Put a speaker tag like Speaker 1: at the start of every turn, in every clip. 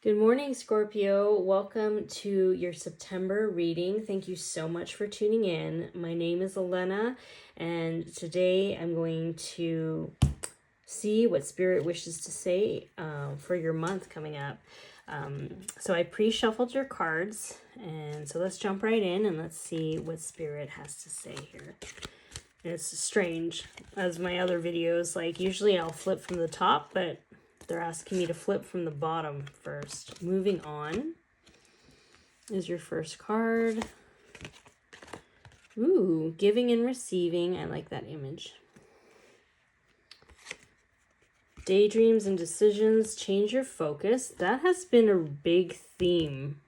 Speaker 1: Good morning, Scorpio. Welcome to your September reading. Thank you so much for tuning in. My name is Ellena, and today I'm going to see what Spirit wishes to say for your month coming up. So I pre-shuffled your cards, and so let's jump right in and let's see what Spirit has to say here. And it's strange, as my other videos, like usually I'll flip from the top, but they're asking me to flip from the bottom first. Moving on is your first card. Ooh, giving and receiving. I like that image. Daydreams and decisions. Change your focus. That has been a big theme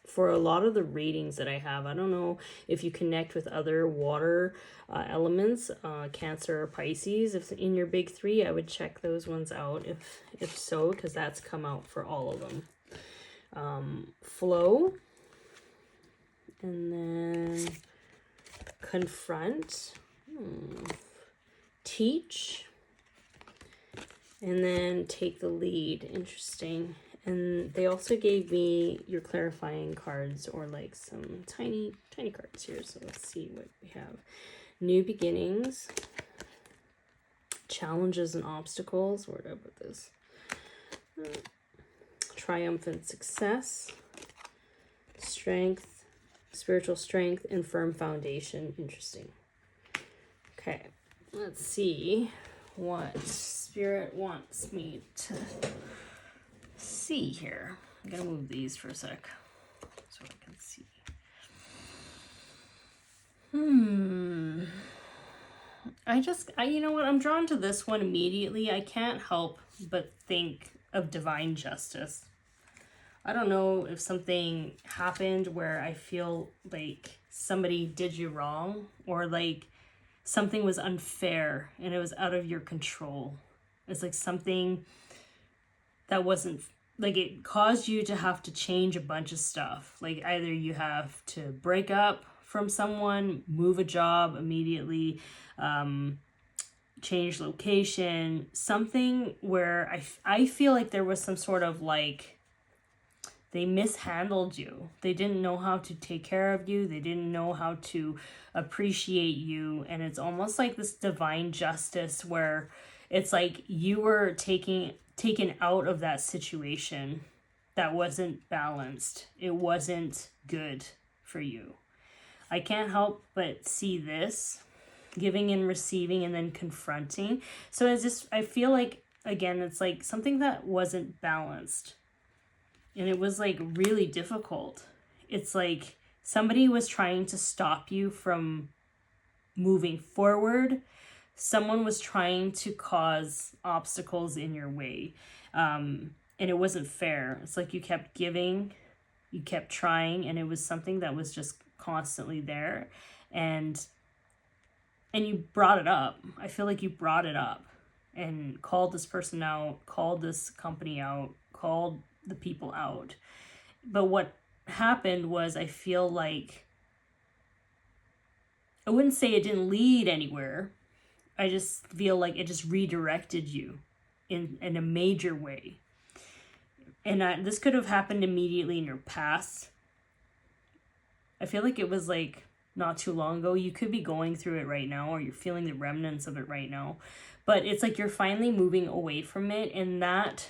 Speaker 1: for a lot of the readings that I have. I don't know if you connect with other water elements, Cancer or Pisces. If in your big three, I would check those ones out if so, because that's come out for all of them. Flow, and then confront, teach, and then take the lead. Interesting. And they also gave me your clarifying cards, or like some tiny cards here. So let's see what we have. New beginnings, challenges and obstacles. Where did I put this? Triumphant success, strength, spiritual strength, and firm foundation. Interesting. Okay, let's see what Spirit wants me to see here. I'm gonna move these for a sec so I can see. You know what? I'm drawn to this one immediately. I can't help but think of divine justice. I don't know if something happened where I feel like somebody did you wrong, or like something was unfair and it was out of your control. It's like something that wasn't, like, it caused you to have to change a bunch of stuff. Like either you have to break up from someone, move a job immediately, change location, something where I feel like there was some sort of like, they mishandled you. They didn't know how to take care of you. They didn't know how to appreciate you. And it's almost like this divine justice where it's like you were taken out of that situation that wasn't balanced. It wasn't good for you. I can't help but see this, giving and receiving and then confronting. So it's just, I feel like, again, it's like something that wasn't balanced. And it was like really difficult. It's like somebody was trying to stop you from moving forward. Someone was trying to cause obstacles in your way. And it wasn't fair. It's like you kept giving, you kept trying, and it was something that was just constantly there. And you brought it up. I feel like you brought it up and called this person out, called this company out, called the people out. But what happened was, I feel like, I wouldn't say it didn't lead anywhere. I just feel like it just redirected you in a major way. And this could have happened immediately in your past. I feel like it was like not too long ago. You could be going through it right now, or you're feeling the remnants of it right now. But it's like you're finally moving away from it, and that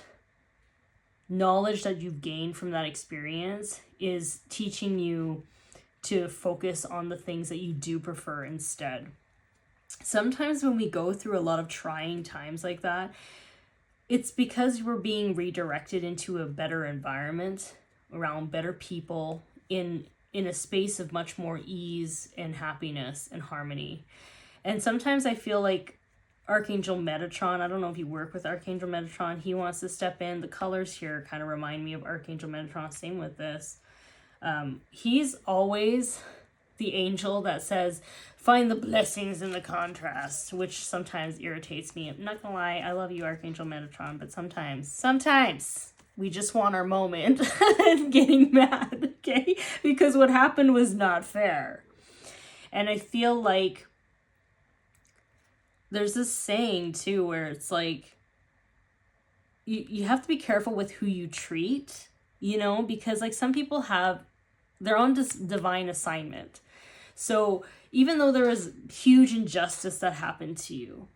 Speaker 1: knowledge that you've gained from that experience is teaching you to focus on the things that you do prefer instead. Sometimes when we go through a lot of trying times like that, it's because we're being redirected into a better environment, around better people, in a space of much more ease and happiness and harmony. And sometimes I feel like Archangel Metatron, I don't know if you work with Archangel Metatron, he wants to step in. The colors here kind of remind me of Archangel Metatron. Same with this. He's always the angel that says, find the blessings in the contrast, which sometimes irritates me. I'm not gonna lie, I love you, Archangel Metatron, but sometimes we just want our moment and getting mad, okay? Because what happened was not fair. And I feel like there's this saying too where it's like, you have to be careful with who you treat, you know, because like some people have, they're on this divine assignment. So even though there was huge injustice that happened to you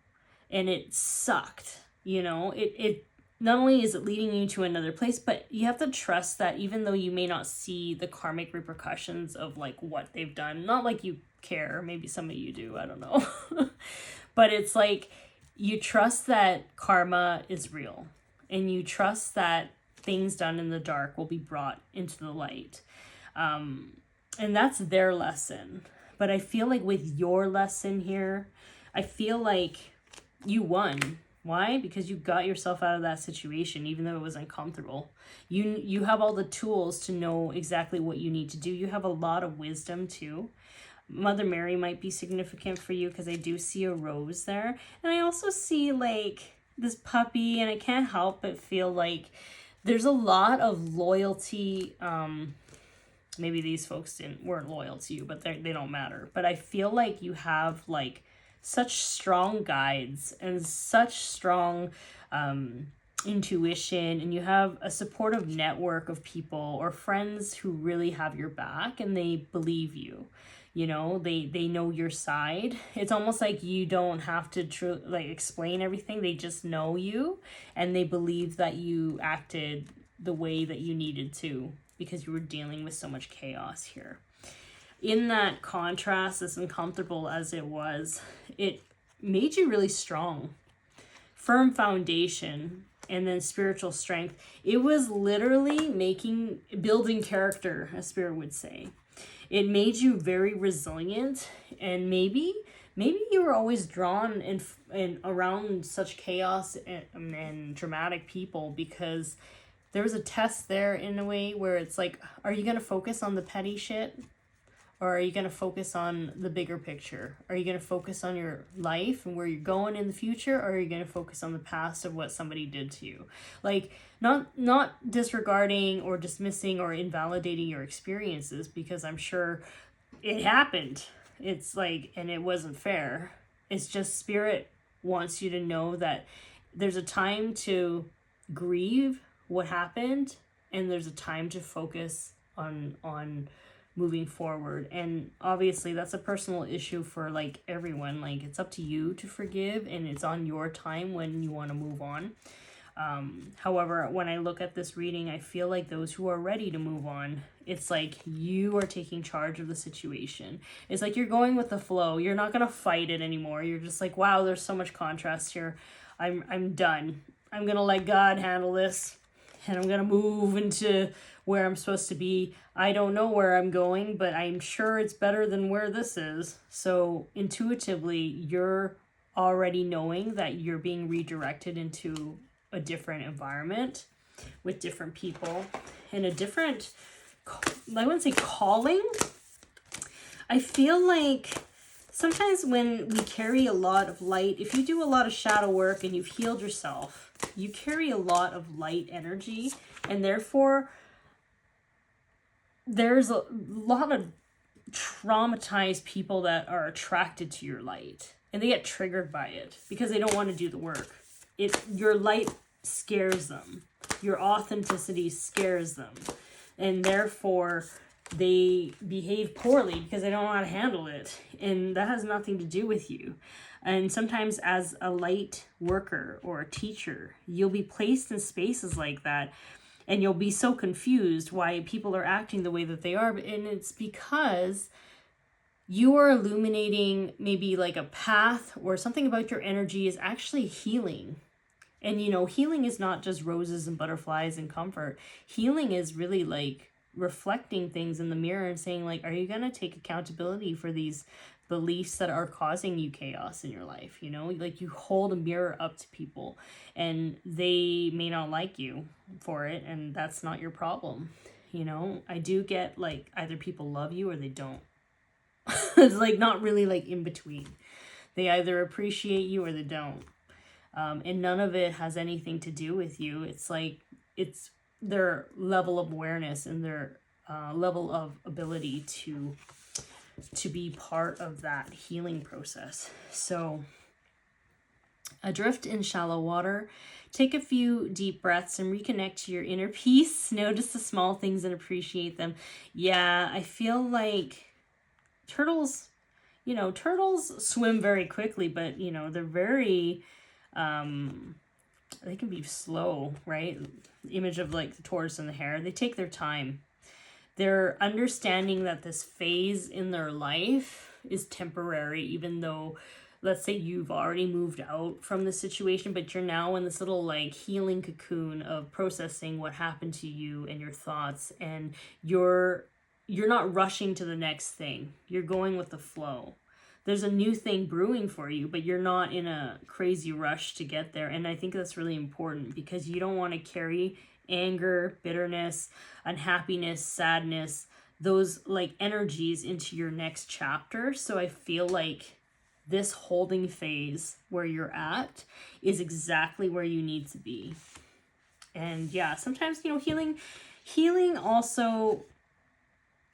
Speaker 1: and it sucked, you know, it not only is it leading you to another place, but you have to trust that even though you may not see the karmic repercussions of like what they've done, not like you care, maybe some of you do, I don't know. But it's like you trust that karma is real, and you trust that things done in the dark will be brought into the light. And that's their lesson. But I feel like with your lesson here, I feel like you won. Why? Because you got yourself out of that situation, even though it was uncomfortable. You have all the tools to know exactly what you need to do. You have a lot of wisdom too. Mother Mary might be significant for you because I do see a rose there. And I also see like this puppy, and I can't help but feel like there's a lot of loyalty. Maybe these folks weren't loyal to you, but they don't matter. But I feel like you have like such strong guides and such strong intuition, and you have a supportive network of people or friends who really have your back and they believe you. You know, they know your side. It's almost like you don't have to like explain everything. They just know you, and they believe that you acted the way that you needed to because you were dealing with so much chaos here. In that contrast, as uncomfortable as it was, it made you really strong. Firm foundation, and then spiritual strength. It was literally building character, as Spirit would say. It made you very resilient, and maybe you were always drawn in around such chaos and dramatic people because there was a test there in a way where it's like, are you going to focus on the petty shit? Or are you going to focus on the bigger picture? Are you going to focus on your life and where you're going in the future? Or are you going to focus on the past of what somebody did to you? Like, not disregarding or dismissing or invalidating your experiences, because I'm sure it happened. It's like, and it wasn't fair. It's just Spirit wants you to know that there's a time to grieve what happened, and there's a time to focus on moving forward. And obviously that's a personal issue for like everyone. Like, it's up to you to forgive, and it's on your time when you want to move on. However, when I look at this reading, I feel like those who are ready to move on, it's like you are taking charge of the situation. It's like you're going with the flow. You're not going to fight it anymore. You're just like, wow, there's so much contrast here. I'm done. I'm going to let God handle this, and I'm going to move into where I'm supposed to be. I don't know where I'm going, but I'm sure it's better than where this is. So intuitively, you're already knowing that you're being redirected into a different environment with different people and a different, I wouldn't say calling. I feel like sometimes when we carry a lot of light, if you do a lot of shadow work and you've healed yourself, you carry a lot of light energy, and therefore there's a lot of traumatized people that are attracted to your light, and they get triggered by it because they don't want to do the work. Your light scares them. Your authenticity scares them, and therefore they behave poorly because they don't know how to handle it, and that has nothing to do with you. And sometimes as a light worker or a teacher, you'll be placed in spaces like that, and you'll be so confused why people are acting the way that they are. And it's because you are illuminating maybe like a path, or something about your energy is actually healing. And you know, healing is not just roses and butterflies and comfort. Healing is really like reflecting things in the mirror and saying like, are you going to take accountability for these beliefs that are causing you chaos in your life? You know, like you hold a mirror up to people and they may not like you for it, and that's not your problem. You know, I do get like either people love you or they don't. It's like not really like in between. They either appreciate you or they don't. And none of it has anything to do with you. It's like, it's their level of awareness and their level of ability to be part of that healing process. So Adrift in shallow water. Take a few deep breaths and reconnect to your inner peace. Notice the small things and appreciate them. Yeah, I feel like turtles, turtles swim very quickly, but, they're very, they can be slow, right? The image of like the tortoise and the hare, they take their time. They're understanding that this phase in their life is temporary, even though, let's say you've already moved out from the situation, but you're now in this little like healing cocoon of processing what happened to you and your thoughts, and you're not rushing to the next thing. You're going with the flow. There's a new thing brewing for you, but you're not in a crazy rush to get there. And I think that's really important, because you don't want to carry anger, bitterness, unhappiness, sadness, those like energies into your next chapter. So I feel like this holding phase where you're at is exactly where you need to be. And yeah, sometimes, healing also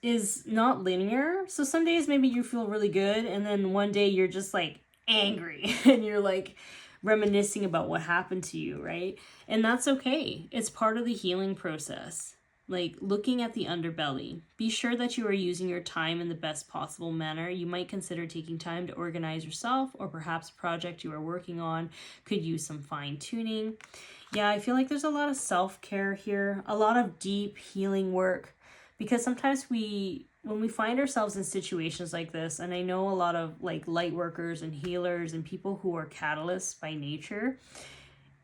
Speaker 1: is not linear. So some days maybe you feel really good, and then one day you're just like angry and you're like reminiscing about what happened to you, right? And that's okay. It's part of the healing process. Like looking at the underbelly. Be sure that you are using your time in the best possible manner. You might consider taking time to organize yourself, or perhaps a project you are working on could use some fine tuning. Yeah, I feel like there's a lot of self-care here, a lot of deep healing work, because sometimes when we find ourselves in situations like this, and I know a lot of like light workers and healers and people who are catalysts by nature,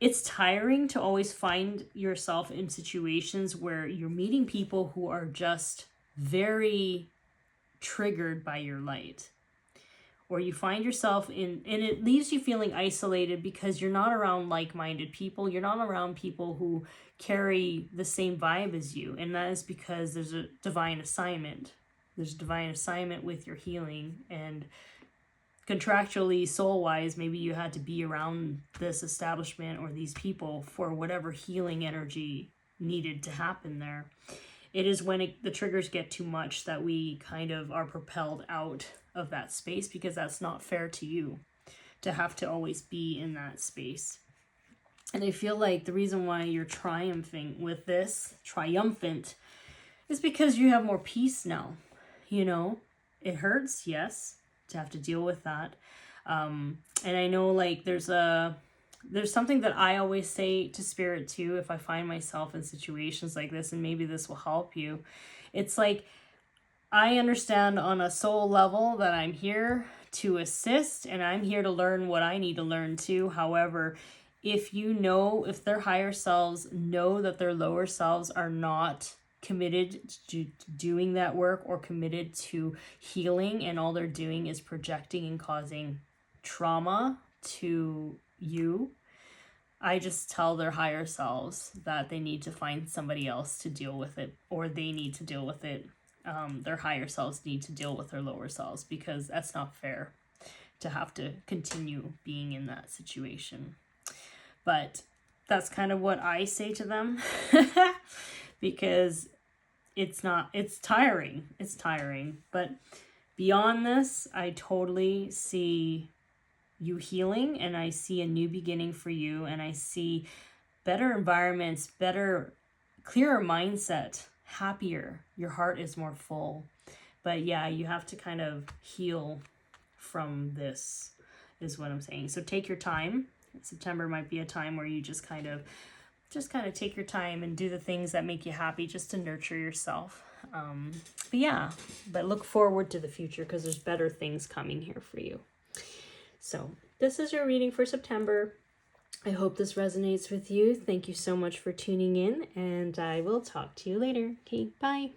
Speaker 1: it's tiring to always find yourself in situations where you're meeting people who are just very triggered by your light. Or you find yourself and it leaves you feeling isolated because you're not around like-minded people. You're not around people who carry the same vibe as you. And that is because there's a divine assignment. There's a divine assignment with your healing, and contractually, soul-wise, maybe you had to be around this establishment or these people for whatever healing energy needed to happen there. It is when the triggers get too much that we kind of are propelled out of that space, because that's not fair to you to have to always be in that space. And I feel like the reason why you're triumphant, is because you have more peace now. It hurts, yes, to have to deal with that. And I know like there's something that I always say to spirit too, if I find myself in situations like this, and maybe this will help you. It's like, I understand on a soul level that I'm here to assist, and I'm here to learn what I need to learn too. However, if their higher selves know that their lower selves are not committed to doing that work or committed to healing, and all they're doing is projecting and causing trauma to you, I just tell their higher selves that they need to find somebody else to deal with it, or they need to deal with it. Their higher selves need to deal with their lower selves, because that's not fair to have to continue being in that situation. But that's kind of what I say to them because it's tiring. It's tiring. But beyond this, I totally see you healing, and I see a new beginning for you, and I see better environments, better, clearer mindset, happier. Your heart is more full. But yeah, you have to kind of heal from this, is what I'm saying. So take your time. September might be a time where you just kind of take your time and do the things that make you happy, just to nurture yourself. But look forward to the future, because there's better things coming here for you. So this is your reading for September. I hope this resonates with you. Thank you so much for tuning in, and I will talk to you later. Okay, bye.